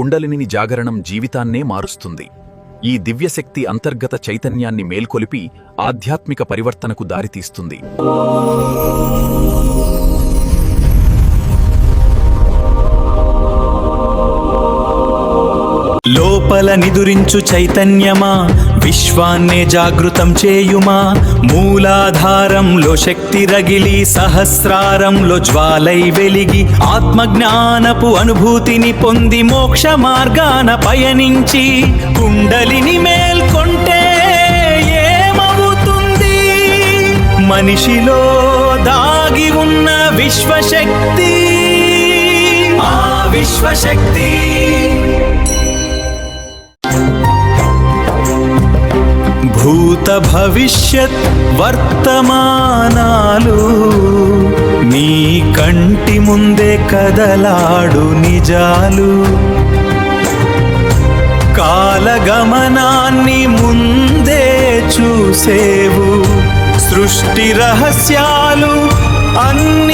కుండలిని జాగరణం జీవితాన్నే మారుస్తుంది. ఈ దివ్యశక్తి అంతర్గత చైతన్యాన్ని మేల్కొలిపి ఆధ్యాత్మిక పరివర్తనకు దారితీస్తుంది. లోపల నిదురించు చైతన్యమా, విశ్వాన్నే జాగృతం చేయుమా. మూలాధారంలో శక్తి రగిలి, సహస్రారంలో జ్వాలై వెలిగి, ఆత్మజ్ఞానపు అనుభూతిని పొంది, మోక్ష మార్గాన పయనించి కుండలిని మేల్కొంటే ఏమవుతుంది? మనిషిలో దాగి ఉన్న విశ్వశక్తి, ఆ విశ్వశక్తి భూత భవిష్యత్ వర్తమానాలు నీ కంటి ముందే కదలాడు నిజాలు. కాలగమనాన్ని ముందే చూసేవు, సృష్టి రహస్యాలు అన్ని